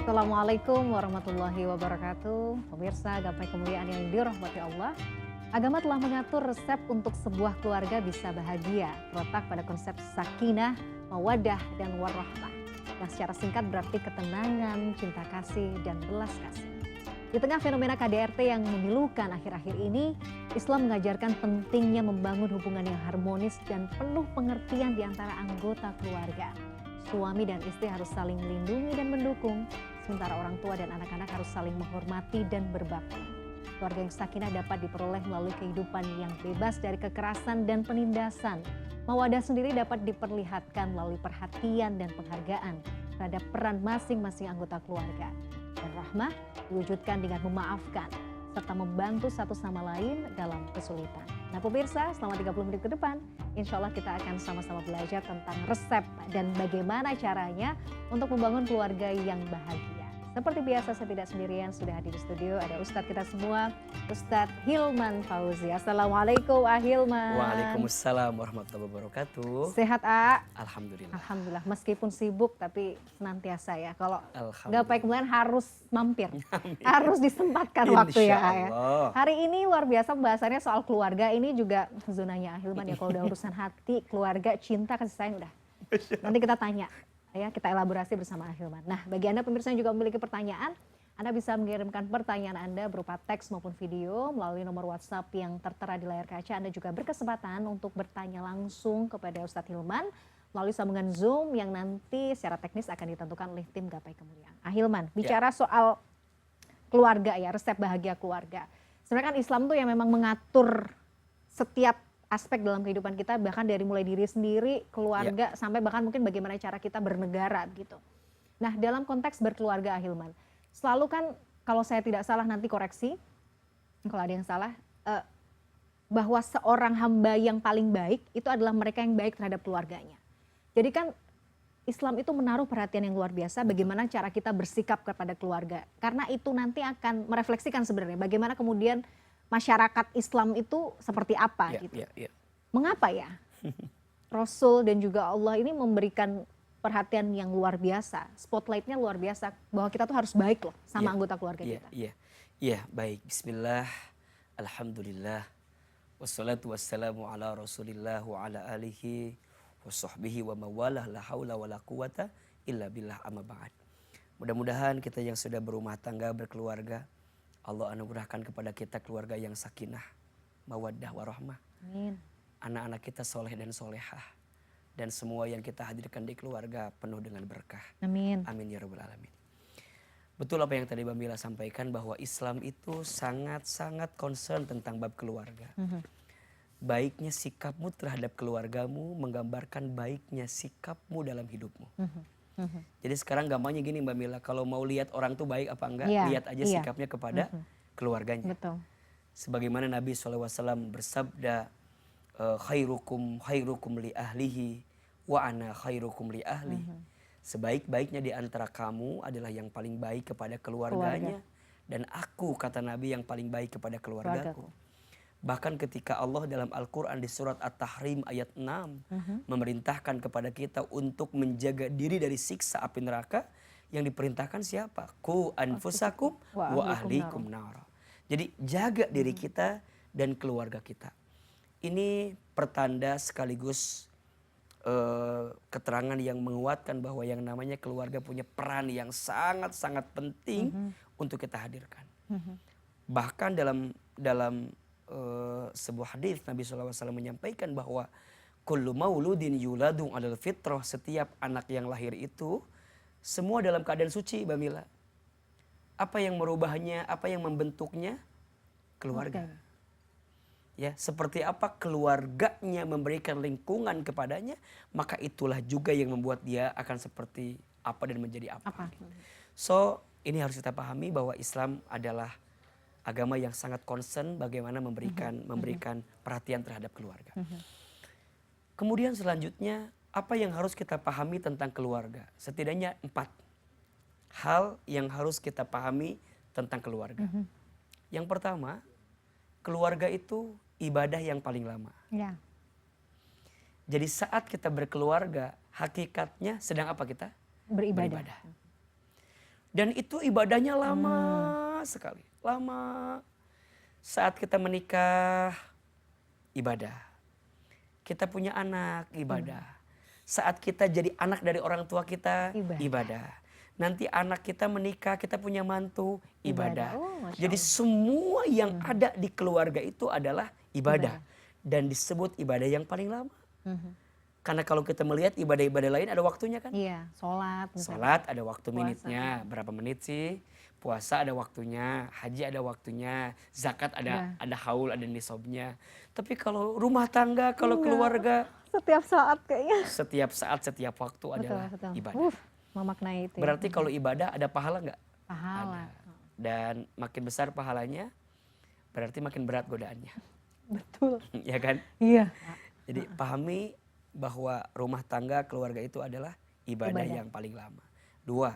Assalamualaikum warahmatullahi wabarakatuh. Pemirsa gapai kemuliaan yang dirahmati Allah. Agama telah mengatur resep untuk sebuah keluarga bisa bahagia, terletak pada konsep sakinah, mawadah, dan warahmah. Yang secara singkat berarti ketenangan, cinta kasih, dan belas kasih. Di tengah fenomena KDRT yang memilukan akhir-akhir ini, Islam mengajarkan pentingnya membangun hubungan yang harmonis dan penuh pengertian di antara anggota keluarga. Suami dan istri harus saling melindungi dan mendukung, sementara orang tua dan anak-anak harus saling menghormati dan berbakti. Keluarga yang sakinah dapat diperoleh melalui kehidupan yang bebas dari kekerasan dan penindasan. Mawadah sendiri dapat diperlihatkan melalui perhatian dan penghargaan terhadap peran masing-masing anggota keluarga. Dan rahmah diwujudkan dengan memaafkan, serta membantu satu sama lain dalam kesulitan. Nah pemirsa, selama 30 menit ke depan, insya Allah kita akan sama-sama belajar tentang resep dan bagaimana caranya untuk membangun keluarga yang bahagia. Seperti biasa saya tidak sendirian, sudah hadir di studio ada Ustadz kita semua, Ustadz Hilman Fauzi. Assalamualaikum Hilman. Waalaikumsalam warahmatullahi wabarakatuh. Sehat A? Alhamdulillah. Alhamdulillah, meskipun sibuk tapi senantiasa ya. Kalau gapai kemuliaan harus mampir, harus disempatkan waktu ya A ya. Hari ini luar biasa pembahasannya soal keluarga, ini juga zonanya Hilman ya. Kalau udah urusan hati, keluarga, cinta, kasih sayang udah. Nanti kita tanya. Ya, kita elaborasi bersama Hilman. Nah, bagi Anda pemirsa yang juga memiliki pertanyaan, Anda bisa mengirimkan pertanyaan Anda berupa teks maupun video melalui nomor WhatsApp yang tertera di layar kaca. Anda juga berkesempatan untuk bertanya langsung kepada Ustadz Hilman melalui sambungan Zoom yang nanti secara teknis akan ditentukan oleh tim Gapai Kemuliaan. Hilman, bicara soal keluarga ya, resep bahagia keluarga. Sebenarnya kan Islam tuh yang memang mengatur setiap aspek dalam kehidupan kita, bahkan dari mulai diri sendiri, keluarga, sampai bahkan mungkin bagaimana cara kita bernegara gitu. Nah dalam konteks berkeluarga Hilman, selalu kan kalau saya tidak salah nanti koreksi, kalau ada yang salah, bahwa seorang hamba yang paling baik itu adalah mereka yang baik terhadap keluarganya. Jadi kan Islam itu menaruh perhatian yang luar biasa bagaimana cara kita bersikap kepada keluarga. Karena itu nanti akan merefleksikan sebenarnya bagaimana kemudian masyarakat Islam itu seperti apa gitu. Mengapa ya Rasul dan juga Allah ini memberikan perhatian yang luar biasa, spotlightnya luar biasa bahwa kita tuh harus baik loh sama anggota keluarga kita. Iya, baik. Bismillah, alhamdulillah, wassalatu wassalamu ala rasulillah wa ala alihi wa sahbihi wa mawalah la hawla wa la quwata illa billah amma ba'd. Mudah-mudahan kita yang sudah berumah tangga, berkeluarga, Allah anugerahkan kepada kita keluarga yang sakinah, mawaddah, warahmah. Amin. Anak-anak kita soleh dan solehah. Dan semua yang kita hadirkan di keluarga penuh dengan berkah. Amin. Amin ya rabbal alamin. Betul apa yang tadi Mbak Mila sampaikan bahwa Islam itu sangat-sangat concern tentang bab keluarga. Baiknya sikapmu terhadap keluargamu menggambarkan baiknya sikapmu dalam hidupmu. Jadi sekarang gampangnya gini Mbak Mila, kalau mau lihat orang tuh baik apa enggak, lihat aja sikapnya kepada keluarganya. Betul. Sebagaimana Nabi SAW bersabda, khairukum li ahlihi wa ana khairukum li ahli. Sebaik-baiknya di antara kamu adalah yang paling baik kepada keluarganya. Dan aku, kata Nabi, yang paling baik kepada keluargaku. Bahkan ketika Allah dalam Al-Quran di surat At-Tahrim ayat 6 memerintahkan kepada kita untuk menjaga diri dari siksa api neraka, yang diperintahkan siapa? Ku anfusakum wa ahlikum nara. Jadi jaga diri kita dan keluarga kita. Ini pertanda sekaligus keterangan yang menguatkan bahwa yang namanya keluarga punya peran yang sangat-sangat penting untuk kita hadirkan. Bahkan dalam sebuah hadis Nabi SAW menyampaikan bahwa kullu mauludin yuladu alal fitrah, setiap anak yang lahir itu semua dalam keadaan suci, Mbak Mila. Apa yang merubahnya, apa yang membentuknya? Keluarga. Ya, seperti apa keluarganya memberikan lingkungan kepadanya, maka itulah juga yang membuat dia akan seperti apa dan menjadi apa. So, ini harus kita pahami bahwa Islam adalah agama yang sangat concern bagaimana memberikan perhatian terhadap keluarga. Kemudian selanjutnya, apa yang harus kita pahami tentang keluarga? Setidaknya 4 hal yang harus kita pahami tentang keluarga. Yang pertama, keluarga itu ibadah yang paling lama. Jadi saat kita berkeluarga, hakikatnya sedang apa kita? Beribadah. Dan itu ibadahnya lama sekali. Lama. Saat kita menikah, ibadah. Kita punya anak, ibadah. Saat kita jadi anak dari orang tua kita, ibadah. Nanti anak kita menikah, kita punya mantu, ibadah. Jadi semua yang ada di keluarga itu adalah ibadah. Dan disebut ibadah yang paling lama. Karena kalau kita melihat ibadah-ibadah lain ada waktunya kan? Iya, sholat. Sholat ada waktu minitnya, berapa menit sih? Puasa ada waktunya, haji ada waktunya, zakat ada haul, ada nisabnya. Tapi kalau rumah tangga, kalau keluarga, setiap saat kayaknya. Setiap saat, setiap waktu adalah ibadah. Memaknai itu. Berarti kalau ibadah ada pahala nggak? Pahala. Ada. Dan makin besar pahalanya, berarti makin berat godaannya. Betul. Ya kan? Iya. Jadi pahami bahwa rumah tangga, keluarga itu adalah ibadah yang paling lama. 2,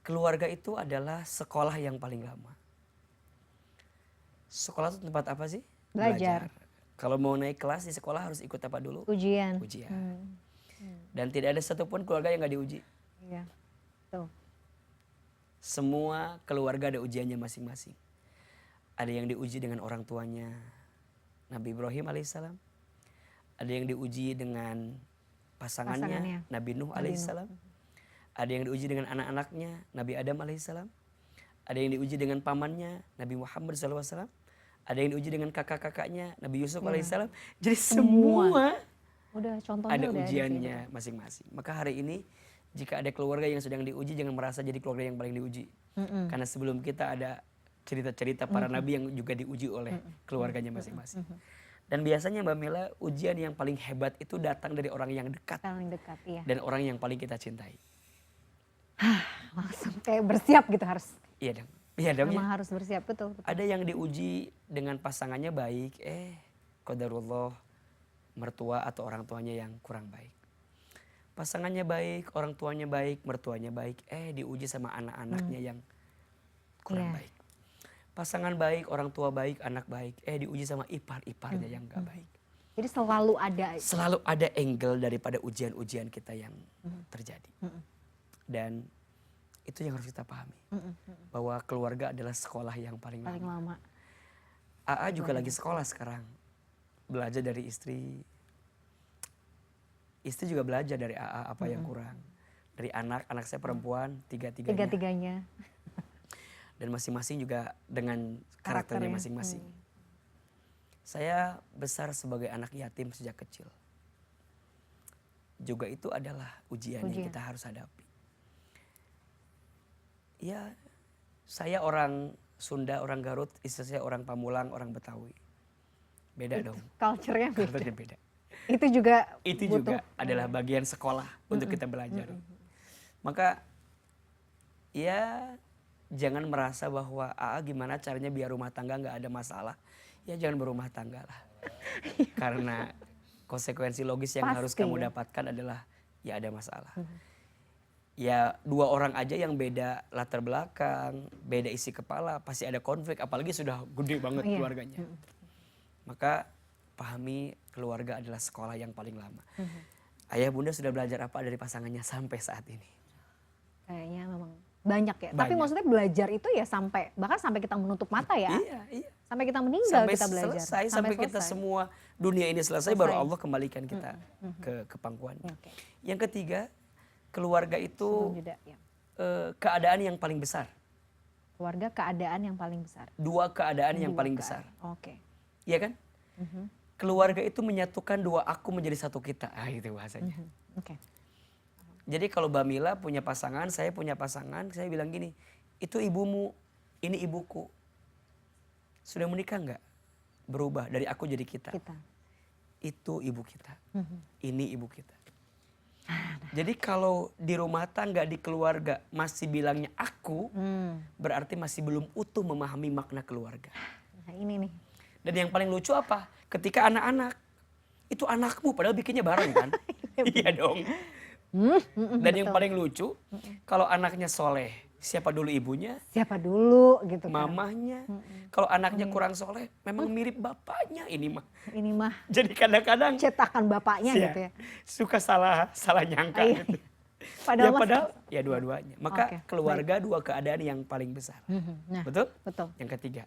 keluarga itu adalah sekolah yang paling lama. Sekolah itu tempat apa sih? Belajar. Kalau mau naik kelas di sekolah harus ikut apa dulu? Ujian. Dan tidak ada satupun keluarga yang gak diuji. Iya. Tuh. Semua keluarga ada ujiannya masing-masing. Ada yang diuji dengan orang tuanya, Nabi Ibrahim alaihissalam. Ada yang diuji dengan pasangannya. Nabi Nuh alaihissalam. Ada yang diuji dengan anak-anaknya, Nabi Adam alaihissalam. Ada yang diuji dengan pamannya, Nabi Muhammad SAW. Ada yang diuji dengan kakak-kakaknya, Nabi Yusuf alaihissalam. Jadi semua ada ujiannya masing-masing. Maka hari ini jika ada keluarga yang sedang diuji, jangan merasa jadi keluarga yang paling diuji. Karena sebelum kita ada cerita-cerita para nabi yang juga diuji oleh keluarganya masing-masing. Dan biasanya Mbak Mila, ujian yang paling hebat itu datang dari orang yang dekat. Iya. Dan orang yang paling kita cintai. Langsung kayak bersiap gitu harus. Iya dong. Iya dong. Memang harus bersiap, betul. Ada yang diuji dengan pasangannya baik, qadarullah mertua atau orang tuanya yang kurang baik. Pasangannya baik, orang tuanya baik, mertuanya baik, diuji sama anak-anaknya yang kurang baik. Pasangan baik, orang tua baik, anak baik, diuji sama ipar-iparnya yang gak baik. Jadi selalu ada. Selalu ada angle daripada ujian-ujian kita yang terjadi. Dan itu yang harus kita pahami. Bahwa keluarga adalah sekolah yang paling lama. AA juga lagi sekolah sekarang. Belajar dari istri. Istri juga belajar dari AA apa yang kurang. Dari anak saya perempuan, tiga-tiganya. Dan masing-masing juga dengan karakternya masing-masing. Saya besar sebagai anak yatim sejak kecil. Juga itu adalah ujian yang kita harus hadapi. Ya, saya orang Sunda, orang Garut, istri saya orang Pamulang, orang Betawi. Beda dong. Culture-nya beda. Culture-nya beda. Itu juga adalah bagian sekolah untuk kita belajar. Maka ya jangan merasa bahwa gimana caranya biar rumah tangga gak ada masalah. Ya jangan berumah tangga lah. Karena konsekuensi logis yang harus kamu dapatkan adalah ya ada masalah. Ya 2 orang aja yang beda latar belakang, beda isi kepala, pasti ada konflik, apalagi sudah gede banget keluarganya. Maka pahami keluarga adalah sekolah yang paling lama. Ayah bunda sudah belajar apa dari pasangannya sampai saat ini? Kayaknya memang banyak ya. Tapi maksudnya belajar itu ya bahkan sampai kita menutup mata ya. Iya. Sampai kita meninggal kita belajar. Sampai kita semua dunia ini selesai. Baru Allah kembalikan kita ke pangkuannya. Yang ketiga, keluarga itu keadaan yang paling besar. Keluarga keadaan yang paling besar. 2 keadaan yang paling besar. Oke. Iya kan? Keluarga itu menyatukan 2 aku menjadi 1 kita. Itu bahasanya. Oke. Jadi kalau Mbak Mila punya pasangan, saya punya pasangan, saya bilang gini, itu ibumu, ini ibuku. Sudah menikah enggak? Berubah dari aku jadi kita. Itu ibu kita. Ini ibu kita. Jadi kalau di rumah tangga, di keluarga masih bilangnya aku, berarti masih belum utuh memahami makna keluarga. Nah ini nih. Dan yang paling lucu apa? Ketika anak-anak, itu anakmu padahal bikinnya bareng kan? Iya dong. Dan yang paling lucu, kalau anaknya soleh, siapa dulu ibunya? Siapa dulu gitu kan? Mamahnya. Kalau anaknya kurang soleh, memang mirip bapaknya ini mah. Jadi kadang-kadang cetakan bapaknya gitu ya. Suka salah nyangka gitu. Padahal ya dua-duanya. Maka keluarga dua keadaan yang paling besar. Nah, betul? Betul. Yang ketiga,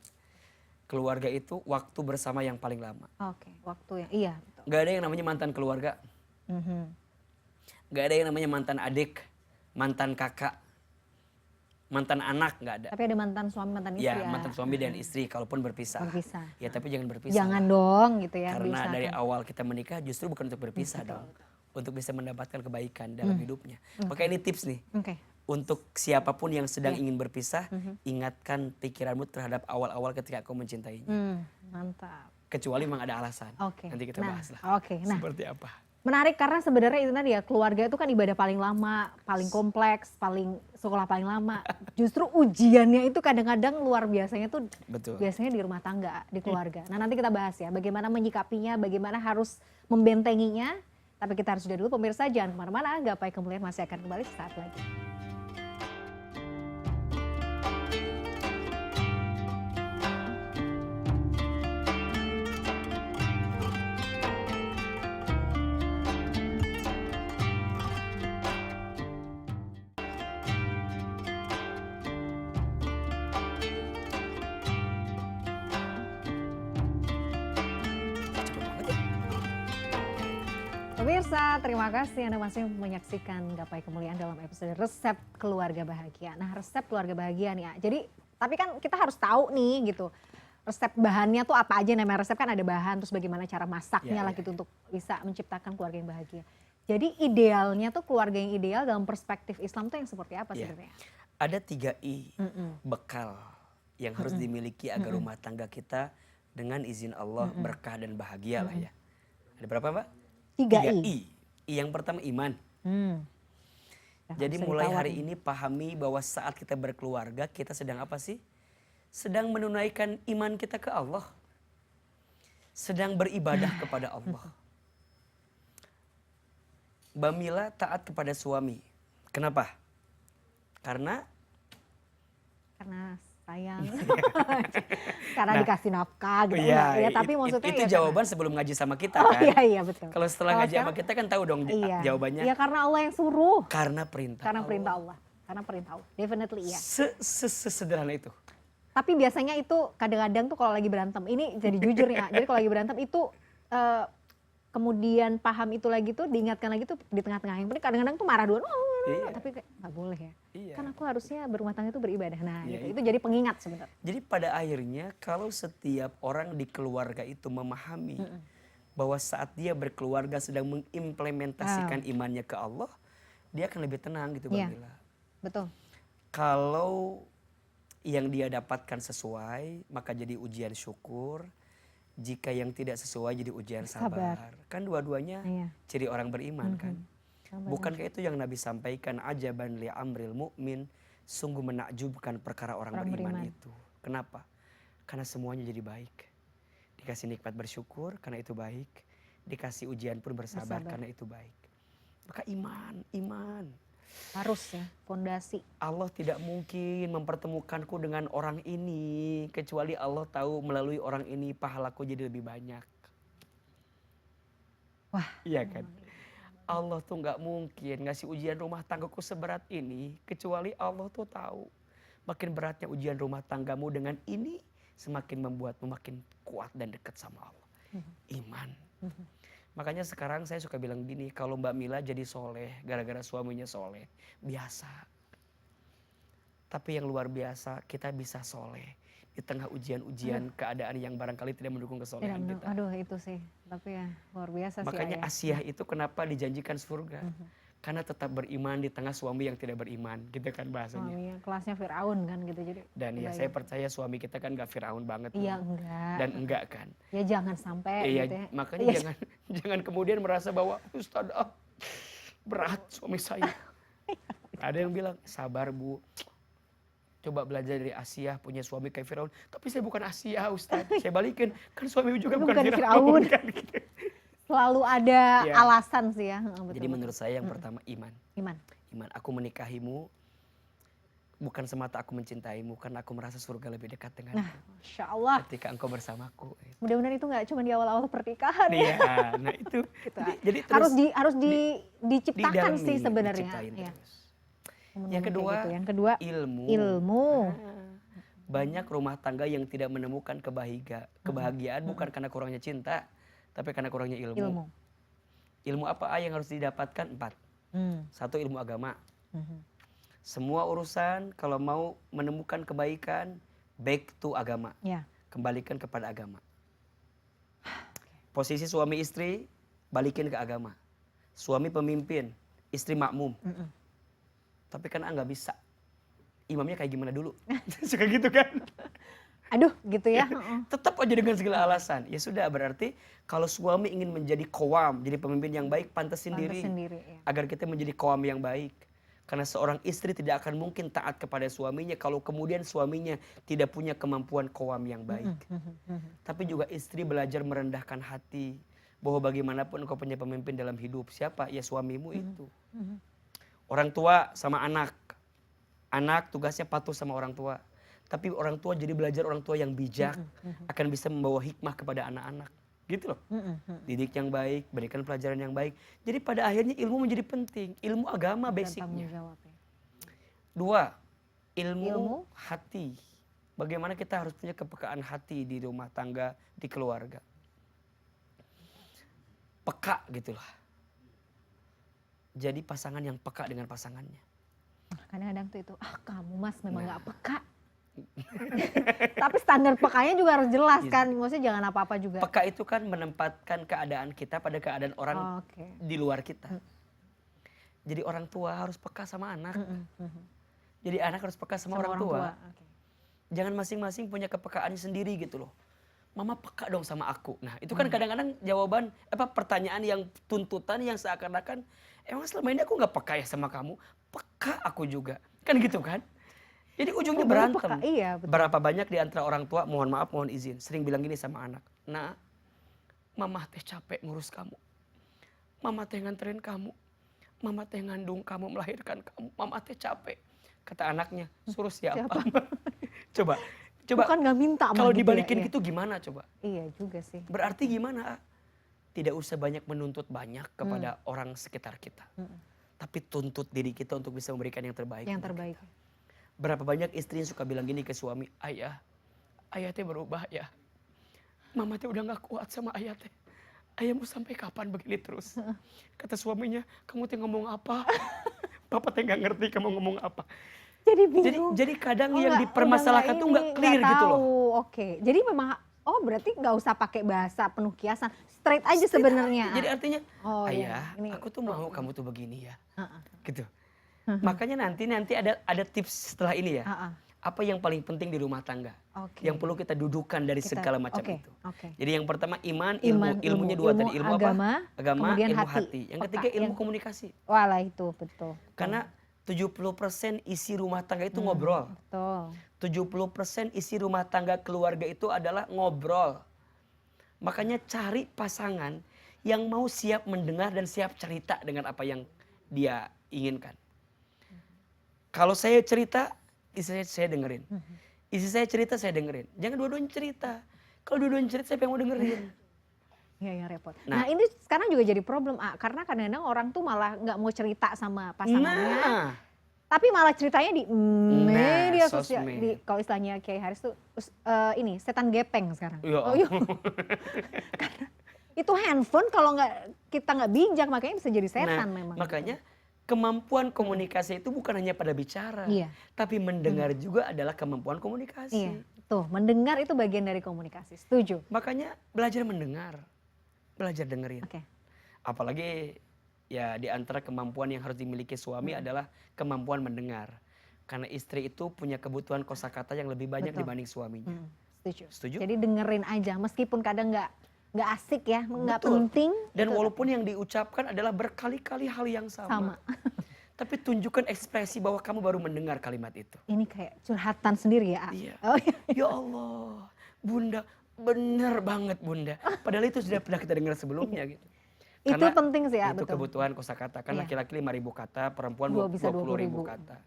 keluarga itu waktu bersama yang paling lama. Waktu yang iya. Betul. Gak ada yang namanya mantan keluarga. Gak ada yang namanya mantan adik, mantan kakak, mantan anak, nggak ada. Tapi ada mantan suami, mantan istri. Ya, mantan suami dan istri kalaupun berpisah. Ya, tapi jangan berpisah. Jangan dong gitu ya. Karena dari awal kita menikah justru bukan untuk berpisah dong. Untuk bisa mendapatkan kebaikan dalam hidupnya. Maka ini tips nih. Untuk siapapun yang sedang ingin berpisah, ingatkan pikiranmu terhadap awal-awal ketika kau mencintainya. Mantap. Kecuali memang ada alasan. Nanti kita bahas lah. Seperti apa. Menarik karena sebenarnya itu tadi ya, keluarga itu kan ibadah paling lama, paling kompleks, sekolah paling lama. Justru ujiannya itu kadang-kadang luar biasanya tuh. Betul. Biasanya di rumah tangga, di keluarga. Nah, nanti kita bahas ya bagaimana menyikapinya, bagaimana harus membentenginya. Tapi kita harus jeda dulu, pemirsa, jangan kemana-mana. Gapai Kemuliaan masih akan kembali sesaat lagi. Pemirsa, terima kasih Anda masih menyaksikan Gapai Kemuliaan dalam episode Resep Keluarga Bahagia. Nah, resep keluarga bahagia nih ya. Jadi, tapi kan kita harus tahu nih gitu. Resep bahannya tuh apa aja, namanya resep kan ada bahan, terus bagaimana cara masaknya lah gitu untuk bisa menciptakan keluarga yang bahagia. Jadi idealnya tuh keluarga yang ideal dalam perspektif Islam tuh yang seperti apa sebenarnya? Ada 3 I, bekal yang harus dimiliki agar rumah tangga kita dengan izin Allah berkah dan bahagia lah ya. Ada berapa, Mbak? 3 I. Yang pertama iman. Jadi mulai hari ini pahami bahwa saat kita berkeluarga kita sedang apa sih? Sedang menunaikan iman kita ke Allah. Sedang beribadah kepada Allah. Mbak Mila taat kepada suami. Kenapa? Karena sayang. Karena dikasih nafkah gitu. Ya, tapi maksudnya itu ya jawaban sebelum ngaji sama kita kan. Iya betul. Kalau setelah ngaji sama kita kan tahu dong jawabannya. Iya, karena Allah yang suruh. Karena perintah Allah. Karena perintah Allah. Definitely ya. Sesederhana itu. Tapi biasanya itu kadang-kadang tuh kalau lagi berantem, ini jadi jujur nih, jadi kalau lagi berantem itu kemudian paham itu lagi tuh diingatkan lagi tuh di tengah-tengah. Yang penting kadang-kadang tuh marah dulu, tapi nggak boleh ya. Kan aku harusnya berumah tangga itu beribadah. Nah gitu. Itu jadi pengingat sebenarnya. Jadi pada akhirnya kalau setiap orang di keluarga itu memahami bahwa saat dia berkeluarga sedang mengimplementasikan imannya ke Allah, dia akan lebih tenang gitu Mbak Mila. Betul. Kalau yang dia dapatkan sesuai, maka jadi ujian syukur. Jika yang tidak sesuai jadi ujian sabar. Kan dua-duanya ciri orang beriman kan. Bukankah itu yang Nabi sampaikan, ajaban li amril mu'min, sungguh menakjubkan perkara orang beriman itu. Kenapa? Karena semuanya jadi baik. Dikasih nikmat bersyukur karena itu baik. Dikasih ujian pun bersabar karena itu baik. Maka iman. Harus ya, fondasi. Allah tidak mungkin mempertemukanku dengan orang ini kecuali Allah tahu melalui orang ini pahalaku jadi lebih banyak. Wah, iya kan? Allah tuh nggak mungkin ngasih ujian rumah tanggaku seberat ini kecuali Allah tuh tahu makin beratnya ujian rumah tanggamu dengan ini semakin membuatmu makin kuat dan dekat sama Allah. Iman. Makanya sekarang saya suka bilang gini, kalau Mbak Mila jadi soleh gara-gara suaminya soleh, biasa. Tapi yang luar biasa, kita bisa soleh di tengah ujian-ujian keadaan yang barangkali tidak mendukung kesolehan kita. Aduh itu sih, tapi ya luar biasa. Makanya Asiyah itu kenapa dijanjikan surga? Karena tetap beriman di tengah suami yang tidak beriman, gitu kan bahasanya. Suaminya kelasnya Firaun kan gitu jadi. Dan ya saya percaya suami kita kan gak Firaun banget. Iya enggak. Dan enggak kan. Ya jangan sampai gitu ya. Makanya jangan kemudian merasa bahwa Ustaz berat suami saya. Ada yang bilang sabar Bu, coba belajar dari Asiyah punya suami kayak Firaun. Tapi saya bukan Asiyah Ustaz, saya balikin kan suami juga bukan Firaun. Kan, gitu. Selalu ada alasan sih ya. Betul. Jadi menurut saya yang pertama iman. Aku menikahimu bukan semata aku mencintaimu, karena aku merasa surga lebih dekat denganmu. Nah, Masya Allah. Ketika engkau bersamaku. Mudah-mudahan itu nggak cuma di awal-awal pernikahan Iya, ya. nah itu. Gitu. Jadi terus Diciptakan sih sebenarnya. Ya. Yang kedua, ilmu. Banyak rumah tangga yang tidak menemukan kebahagiaan bukan karena kurangnya cinta, tapi karena kurangnya ilmu. Ilmu apa yang harus didapatkan? 4. 1, ilmu agama. Semua urusan kalau mau menemukan kebaikan, back to agama. Ya. Kembalikan kepada agama. Posisi suami istri, balikin ke agama. Suami pemimpin, istri makmum. Tapi kan nggak bisa. Imamnya kayak gimana dulu? Suka gitu kan? Aduh, gitu ya. Tetap aja dengan segala alasan. Ya sudah, berarti kalau suami ingin menjadi qawam, jadi pemimpin yang baik, pantasin diri. Ya. Agar kita menjadi qawam yang baik. Karena seorang istri tidak akan mungkin taat kepada suaminya kalau kemudian suaminya tidak punya kemampuan qawam yang baik. Tapi juga istri belajar merendahkan hati. Bahwa bagaimanapun engkau punya pemimpin dalam hidup. Siapa? Ya suamimu itu. Orang tua sama anak. Anak tugasnya patuh sama orang tua. Tapi orang tua jadi belajar orang tua yang bijak. Akan bisa membawa hikmah kepada anak-anak. Gitu loh. Didik yang baik, berikan pelajaran yang baik. Jadi pada akhirnya ilmu menjadi penting. Ilmu agama basicnya. 2, ilmu hati. Bagaimana kita harus punya kepekaan hati di rumah tangga, di keluarga. Peka gitulah. Jadi pasangan yang peka dengan pasangannya. Kadang-kadang tuh itu, kamu mas memang gak peka. Tapi standar pekanya juga harus jelas kan, maksudnya jangan apa-apa juga. Peka itu kan menempatkan keadaan kita pada keadaan orang di luar kita. Jadi orang tua harus peka sama anak. Jadi anak harus peka sama orang tua. Jangan masing-masing punya kepekaannya sendiri gitu loh. Mama peka dong sama aku. Nah itu kan kadang-kadang jawaban, pertanyaan yang tuntutan yang seakan-akan, emang selama ini aku gak peka ya sama kamu? Peka aku juga. Kan gitu kan? Jadi ujungnya berantem. Iya, berapa banyak di antara orang tua, mohon maaf, mohon izin, sering bilang gini sama anak. Nah, mama teh capek ngurus kamu. Mama teh nganterin kamu. Mama teh ngandung kamu, melahirkan kamu. Mama teh capek. Kata anaknya, suruh siapa? Coba. Bukan gak minta. Kalau dibalikin gitu gimana coba? Iya juga sih. Berarti gimana? Tidak usah banyak menuntut banyak kepada orang sekitar kita. Tapi tuntut diri kita untuk bisa memberikan yang terbaik. Yang terbaik. Berapa banyak istri yang suka bilang gini ke suami, ayah teh berubah ya. Mama teh udah gak kuat sama ayah teh. Ayah mau sampai kapan begini terus? Kata suaminya, kamu teh ngomong apa? Papa teh gak ngerti kamu ngomong apa. Jadi bingung. Jadi kadang yang dipermasalahkan tuh gak clear gitu loh. Oke. Jadi memang, berarti gak usah pakai bahasa penuh kiasan. Straight aja sebenarnya. Jadi artinya, ayah, ini, aku tuh mau kamu tuh begini ya. Gitu. Makanya nanti ada tips setelah ini ya. Apa yang paling penting di rumah tangga? Yang perlu kita dudukan dari segala macam itu. Jadi yang pertama iman, ilmunya 2 tadi. Ilmu agama, ilmu hati. Yang ketiga ilmu komunikasi. Walah itu betul. Karena 70% isi rumah tangga itu ngobrol. Betul. 70% isi rumah tangga keluarga itu adalah ngobrol. Makanya cari pasangan yang mau siap mendengar dan siap cerita dengan apa yang dia inginkan. Kalau saya cerita, istri saya dengerin. Istri saya cerita, saya dengerin. Jangan dua-duanya cerita. Kalau dua-duanya cerita, siapa yang mau dengerin? Iya, yang repot. Nah ini sekarang juga jadi problem, karena kadang-kadang orang tuh malah nggak mau cerita sama pasangannya. Tapi malah ceritanya di media sosial. Kalau istilahnya Kiai Haris tuh, ini setan gepeng sekarang. Karena itu handphone kalau kita nggak bijak, makanya bisa jadi setan memang. Makanya kemampuan komunikasi itu bukan hanya pada bicara, tapi mendengar juga adalah kemampuan komunikasi. Iya, tuh mendengar itu bagian dari komunikasi. Setuju. Makanya belajar mendengar, belajar dengerin. Apalagi ya di antara kemampuan yang harus dimiliki suami adalah kemampuan mendengar. Karena istri itu punya kebutuhan kosakata yang lebih banyak dibanding suaminya. Setuju. Jadi dengerin aja, meskipun kadang nggak asik ya, nggak penting. Dan walaupun yang diucapkan adalah berkali-kali hal yang sama. Tapi tunjukkan ekspresi bahwa kamu baru mendengar kalimat itu. Ini kayak curhatan sendiri ya. Iya. Ya Allah, Bunda, bener banget Bunda. Padahal itu sudah pernah kita dengar sebelumnya gitu. Karena itu penting sih ya. Itu kebutuhan kosakata. Kan laki-laki 5.000 kata, perempuan 20.000 kata.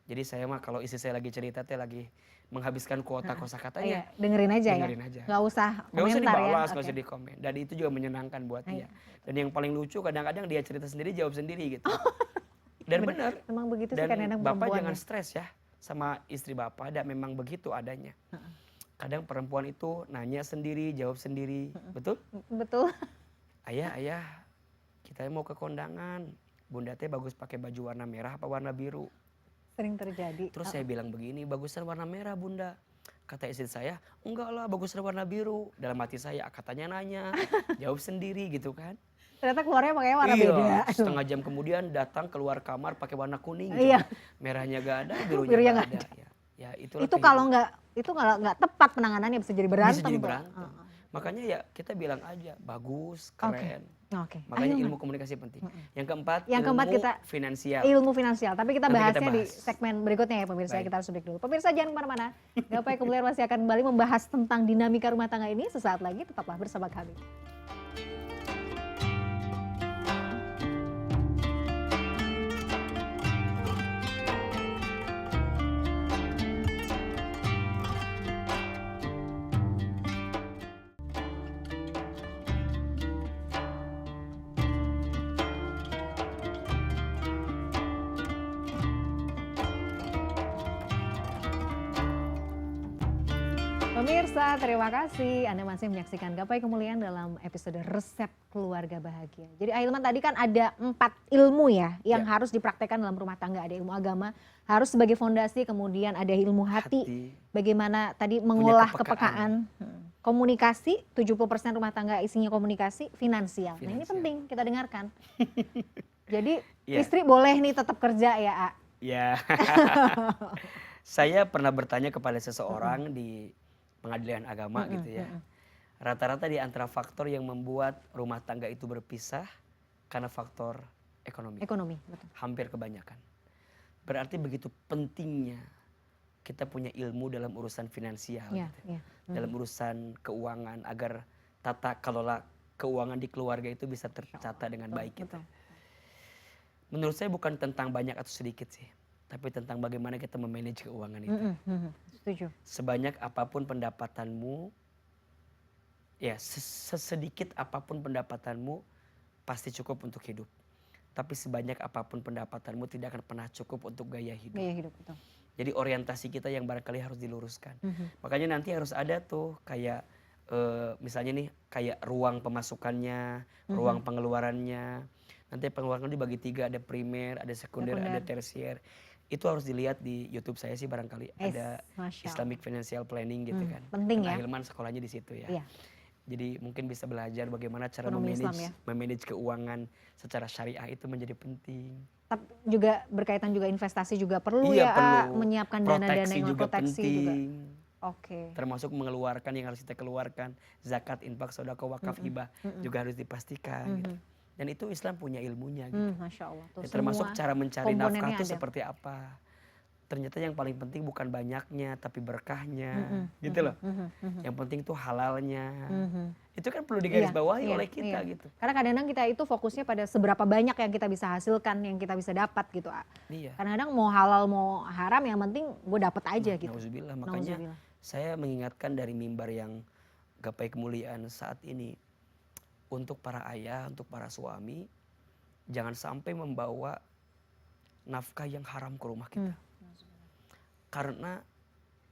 Jadi saya mah kalau istri saya lagi cerita lagi menghabiskan kuota kosakatanya. Iya, dengerin aja. Nggak usah dibalas, nggak usah di komen. Dan itu juga menyenangkan buat dia. Dan yang paling lucu kadang-kadang dia cerita sendiri, jawab sendiri gitu. Dan benar. Memang begitu sih Dan kadang-kadang bapak perempuan jangan stres ya sama istri bapak. Dan memang begitu adanya. Kadang perempuan itu nanya sendiri, jawab sendiri. Betul? Betul. Ayah, kita mau ke kondangan. Bunda teh bagus pakai baju warna merah apa warna biru? Sering terjadi. Terus saya bilang begini, bagusan warna merah bunda. Kata istri saya, enggak lah bagusan warna biru. Dalam hati saya, katanya nanya, jawab sendiri gitu kan. Ternyata keluarnya pakai warna beda. Setengah jam kemudian datang keluar kamar pakai warna kuning. Iya. Merahnya gak ada, birunya gak ada. Ya, itu kalau nggak tepat penanganannya bisa jadi berantem. Bisa jadi berantem. Makanya ya kita bilang aja, bagus, keren. Oke. Makanya ilmu komunikasi penting. Yang keempat kita finansial. Ilmu finansial. Tapi kita bahasnya di segmen berikutnya ya pemirsa. Kita harus break dulu. Pemirsa jangan kemana-mana. Gapai Kemuliaan masih akan kembali membahas tentang dinamika rumah tangga ini sesaat lagi. Tetaplah bersama kami. Pemirsa, terima kasih Anda masih menyaksikan Gapai Kemuliaan dalam episode Resep Keluarga Bahagia. Jadi Ahilman tadi kan ada 4 ilmu ya yang harus dipraktekkan dalam rumah tangga. Ada ilmu agama, harus sebagai fondasi, kemudian ada ilmu hati. Bagaimana tadi mengolah kepekaan. Komunikasi, 70% rumah tangga isinya komunikasi, finansial. Nah ini penting kita dengarkan. Jadi istri boleh nih tetap kerja ya, A? Ya. Saya pernah bertanya kepada seseorang di pengadilan agama gitu ya. Rata-rata di antara faktor yang membuat rumah tangga itu berpisah karena faktor ekonomi. Ekonomi, betul. Hampir kebanyakan. Berarti begitu pentingnya kita punya ilmu dalam urusan finansial, gitu. Dalam urusan keuangan agar tata kelola keuangan di keluarga itu bisa tercatat dengan baik. Gitu. Menurut saya bukan tentang banyak atau sedikit sih, tapi tentang bagaimana kita memanage keuangan itu. Setuju. Sebanyak apapun pendapatanmu, ya sesedikit apapun pendapatanmu pasti cukup untuk hidup. Tapi sebanyak apapun pendapatanmu tidak akan pernah cukup untuk gaya hidup. Gaya hidup, betul. Jadi orientasi kita yang barangkali harus diluruskan. Makanya nanti harus ada tuh kayak misalnya nih kayak ruang pemasukannya, ruang pengeluarannya. Nanti pengeluaran dibagi 3, ada primer, ada sekunder, ada tersier. Itu harus dilihat di YouTube saya sih barangkali ada Islamic Financial Planning gitu kan. Penting ya. Ahilman sekolahnya di situ ya. Iya. Jadi mungkin bisa belajar bagaimana cara memanage keuangan secara syariah itu menjadi penting. Tapi juga berkaitan juga investasi juga perlu perlu. Menyiapkan dana-dana yang proteksi juga. Oke. Termasuk mengeluarkan yang harus kita keluarkan, zakat, infak, sedekah, wakaf, hibah juga harus dipastikan gitu. Dan itu Islam punya ilmunya gitu. Masya Allah. Ya, termasuk cara mencari nafkah itu seperti apa. Ternyata yang paling penting bukan banyaknya tapi berkahnya gitu loh. Yang penting tuh halalnya. Itu kan perlu digarisbawahi oleh kita gitu. Karena kadang-kadang kita itu fokusnya pada seberapa banyak yang kita bisa hasilkan, yang kita bisa dapat gitu. Kadang-kadang mau halal mau haram yang penting gue dapat aja gitu. Nauzubillah. Makanya saya mengingatkan dari mimbar yang Gapai Kemuliaan saat ini, untuk para ayah, untuk para suami, jangan sampai membawa nafkah yang haram ke rumah kita. Karena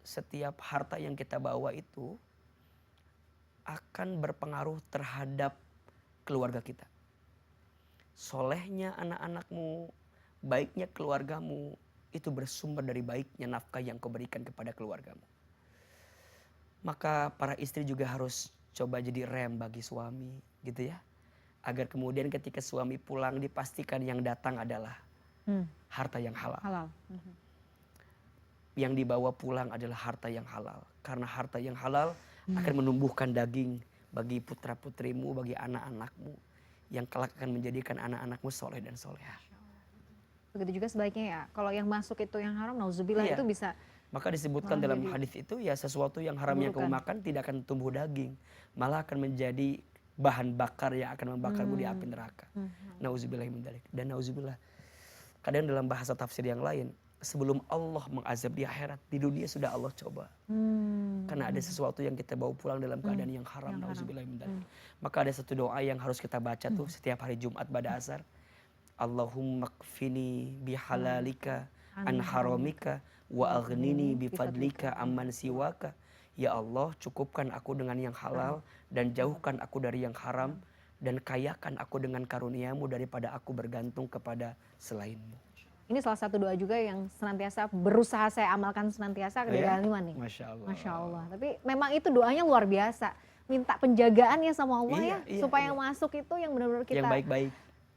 setiap harta yang kita bawa itu akan berpengaruh terhadap keluarga kita. Solehnya anak-anakmu, baiknya keluargamu, itu bersumber dari baiknya nafkah yang kau berikan kepada keluargamu. Maka para istri juga harus coba jadi rem bagi suami gitu ya, agar kemudian ketika suami pulang dipastikan yang datang adalah harta yang halal. Yang dibawa pulang adalah harta yang halal, karena harta yang halal akan menumbuhkan daging bagi putra putrimu, bagi anak-anakmu yang kelak akan menjadikan anak-anakmu soleh dan soleha. Begitu juga sebaiknya ya, kalau yang masuk itu yang haram, nauzubillah itu bisa. Maka disebutkan dalam hadis itu ya, sesuatu yang haram yang kamu makan tidak akan tumbuh daging, malah akan menjadi bahan bakar yang akan membakarmu di api neraka. Nauzubillah min dzalik. Dan nauzubillah, kadang dalam bahasa tafsir yang lain, sebelum Allah mengazab di akhirat, di dunia sudah Allah coba. Karena ada sesuatu yang kita bawa pulang dalam keadaan yang haram. Nauzubillah min dzalik. Maka ada satu doa yang harus kita baca tuh setiap hari Jumat pada asar. Allahumma kfini bihalalika an haramika wa aghnini bifadlika amman siwaka. Ya Allah, cukupkan aku dengan yang halal dan jauhkan aku dari yang haram, dan kayakan aku dengan karuniamu daripada aku bergantung kepada selainmu. Ini salah satu doa juga yang senantiasa berusaha saya amalkan senantiasa dari Hilman nih. Masya Allah. Masya Allah. Tapi memang itu doanya luar biasa. Minta penjagaannya sama Allah supaya masuk itu yang benar-benar kita yang baik-baik.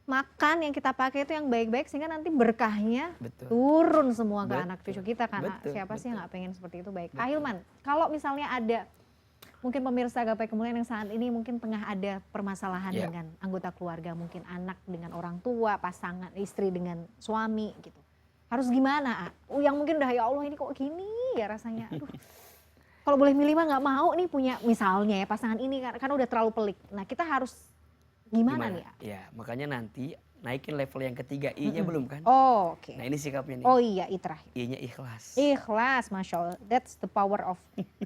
Makan yang kita pakai itu yang baik-baik sehingga nanti berkahnya turun semua ke anak cucu kita, karena siapa sih yang nggak pengen seperti itu. Baik, Hilman, kalau misalnya ada mungkin pemirsa Gapai Kemuliaan yang saat ini mungkin tengah ada permasalahan dengan anggota keluarga, mungkin anak dengan orang tua, pasangan, istri dengan suami gitu. Harus gimana? Yang mungkin udah, ya Allah ini kok gini ya rasanya. Aduh. Kalau boleh milih mah nggak mau nih punya misalnya ya pasangan ini karena udah terlalu pelik. Nah, kita harus gimana nih? Ya, makanya nanti naikin level yang ketiga, I-nya belum kan? Oh, oke. Nah, ini sikapnya nih. Oh iya, I terakhir. I-nya ikhlas. Ikhlas, Masya Allah. That's the power of,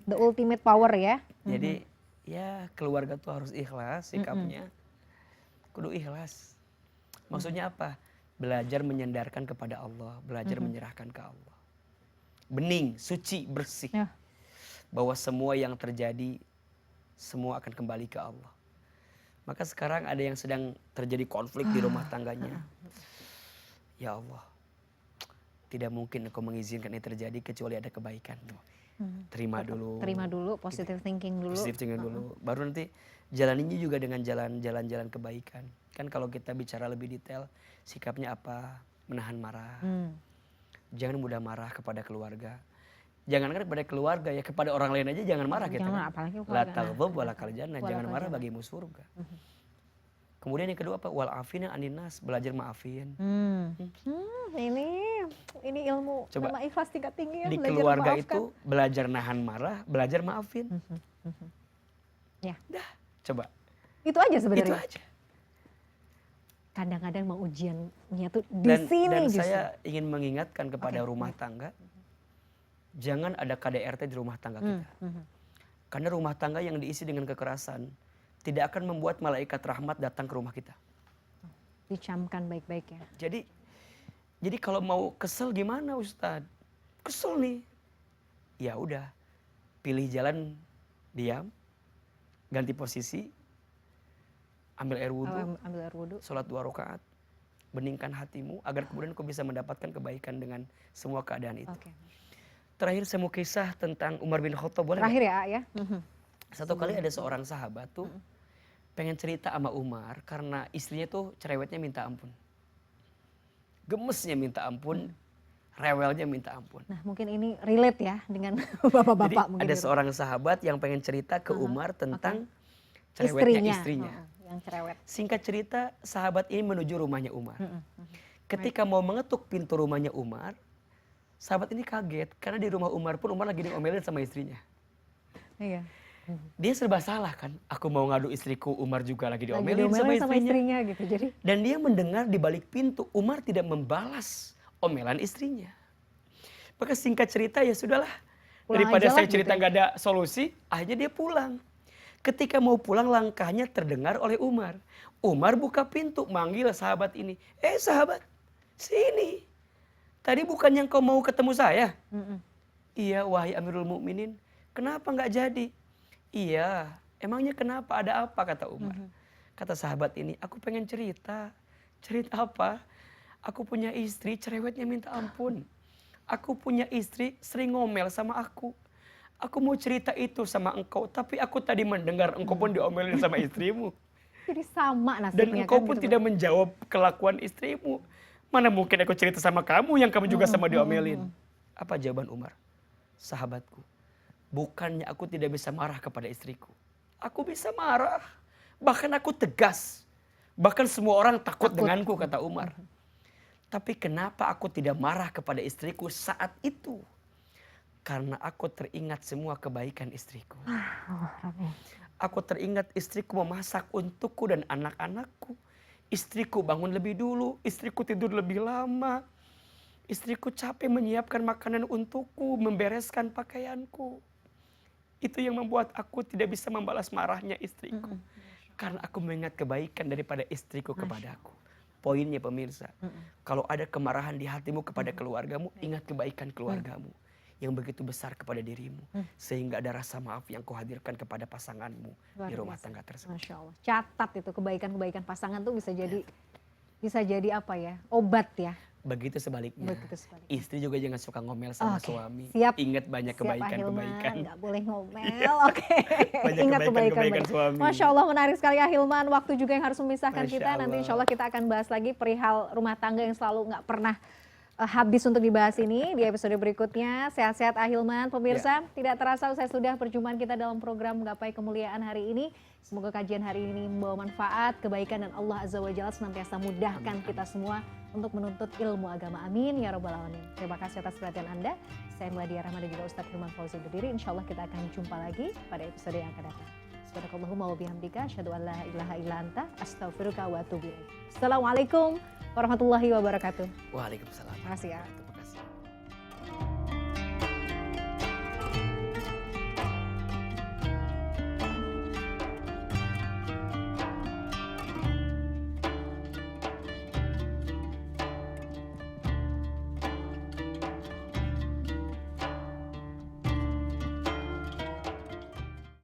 the ultimate power ya. Jadi ya keluarga tuh harus ikhlas sikapnya. Kudu ikhlas. Maksudnya apa? Belajar menyandarkan kepada Allah, belajar menyerahkan ke Allah. Bening, suci, bersih. Bahwa semua yang terjadi, semua akan kembali ke Allah. Maka sekarang ada yang sedang terjadi konflik di rumah tangganya. Ya Allah, tidak mungkin Engkau mengizinkan ini terjadi kecuali ada kebaikan. Terima dulu, positive thinking dulu. Positive thinking dulu. Baru nanti jalaninya juga dengan jalan-jalan kebaikan. Kan kalau kita bicara lebih detail, sikapnya apa? Menahan marah. Jangan mudah marah kepada keluarga. Jangankan kepada keluarga ya, kepada orang lain aja jangan marah kita. Jangan, apalagi la taghdab wala kal jannah, jangan marah bagimu surga. Kemudian yang kedua apa? Wal afina anin nas, belajar maafin. Ini ilmu. Coba, nama ikhlas tingkat tinggi ya. Di keluarga itu belajar nahan marah, belajar maafin. Ya. Dah, coba. Itu aja sebenarnya. Itu aja. Kadang-kadang mau ujiannya tuh di sini. Dan saya ingin mengingatkan kepada rumah tangga, jangan ada KDRT di rumah tangga kita. Karena rumah tangga yang diisi dengan kekerasan tidak akan membuat malaikat rahmat datang ke rumah kita. Dicamkan baik-baik ya. Jadi kalau mau kesel gimana Ustadz? Kesel nih. Ya udah, pilih jalan diam, ganti posisi, ambil air wudhu, sholat 2 rakaat, beningkan hatimu agar kemudian kau bisa mendapatkan kebaikan dengan semua keadaan itu. Terakhir saya mau kisah tentang Umar bin Khattab, boleh? Terakhir ya. Satu kali ada seorang sahabat tuh pengen cerita sama Umar karena istrinya tuh cerewetnya minta ampun. Gemesnya minta ampun, rewelnya minta ampun. Nah mungkin ini relate ya dengan bapak-bapak. Jadi ada seorang sahabat yang pengen cerita ke Umar tentang cerewetnya istrinya. Yang cerewet. Singkat cerita, sahabat ini menuju rumahnya Umar. Ketika mau mengetuk pintu rumahnya Umar, sahabat ini kaget karena di rumah Umar pun Umar lagi diomelin sama istrinya. Iya. Dia serba salah kan. Aku mau ngadu istriku, Umar juga lagi diomelin sama istrinya gitu. Jadi. Dan dia mendengar di balik pintu Umar tidak membalas omelan istrinya. Maka singkat cerita ya sudahlah. Daripada saya cerita gak ada solusi, akhirnya dia pulang. Ketika mau pulang langkahnya terdengar oleh Umar. Umar buka pintu manggil sahabat ini. Sahabat, sini. Tadi bukannya kau mau ketemu saya? Iya, wahai Amirul Mukminin. Kenapa nggak jadi? Iya, emangnya kenapa? Ada apa? Kata Umar. Kata sahabat ini, aku pengen cerita. Cerita apa? Aku punya istri, cerewetnya minta ampun. Aku punya istri, sering ngomel sama aku. Aku mau cerita itu sama engkau, tapi aku tadi mendengar engkau pun diomelin sama istrimu. Jadi sama nasibnya. Dan engkau pun tidak menjawab kelakuan istrimu. Mana mungkin aku cerita sama kamu yang kamu juga sama diomelin. Apa jawaban Umar? Sahabatku, bukannya aku tidak bisa marah kepada istriku. Aku bisa marah. Bahkan aku tegas. Bahkan semua orang takut denganku, kata Umar. Tapi kenapa aku tidak marah kepada istriku saat itu? Karena aku teringat semua kebaikan istriku. Aku teringat istriku memasak untukku dan anak-anakku. Istriku bangun lebih dulu, istriku tidur lebih lama. Istriku capek menyiapkan makanan untukku, membereskan pakaianku. Itu yang membuat aku tidak bisa membalas marahnya istriku. Karena aku mengingat kebaikan daripada istriku kepadaku. Poinnya pemirsa, kalau ada kemarahan di hatimu kepada keluargamu, ingat kebaikan keluargamu yang begitu besar kepada dirimu. Sehingga ada rasa maaf yang kau hadirkan kepada pasanganmu di rumah tangga tersebut. Masya Allah. Catat itu kebaikan-kebaikan pasangan tuh bisa jadi apa ya, obat ya. Begitu sebaliknya. Istri juga jangan suka ngomel sama suami. Siap. Ingat banyak kebaikan-kebaikan. Nggak boleh ngomel. Oke. Ingat kebaikan-kebaikan suami. Masya Allah, menarik sekali Ahilman. Waktu juga yang harus memisahkan kita. Nanti insya Allah kita akan bahas lagi perihal rumah tangga yang selalu nggak pernah habis untuk dibahas ini di episode berikutnya. Sehat-sehat Ahilman. Pemirsa, tidak terasa usai sudah perjumpaan kita dalam program Gapai Kemuliaan hari ini. Semoga kajian hari ini membawa manfaat, kebaikan, dan Allah Azza wa Jalla senantiasa mudahkan kita semua untuk menuntut ilmu agama. Amin ya rabbal alamin. Terima kasih atas perhatian Anda. Saya Meladia Rahma dan juga Ustadz Hilman Fauzi undur diri. Insya Allah kita akan jumpa lagi pada episode yang akan datang. Subhanakallahumma wa bihamdika asyhadu an la ilaha illa anta astaghfiruka wa atubu ilaik. Assalamualaikum warahmatullahi wabarakatuh. Waalaikumsalam. Terima kasih ya.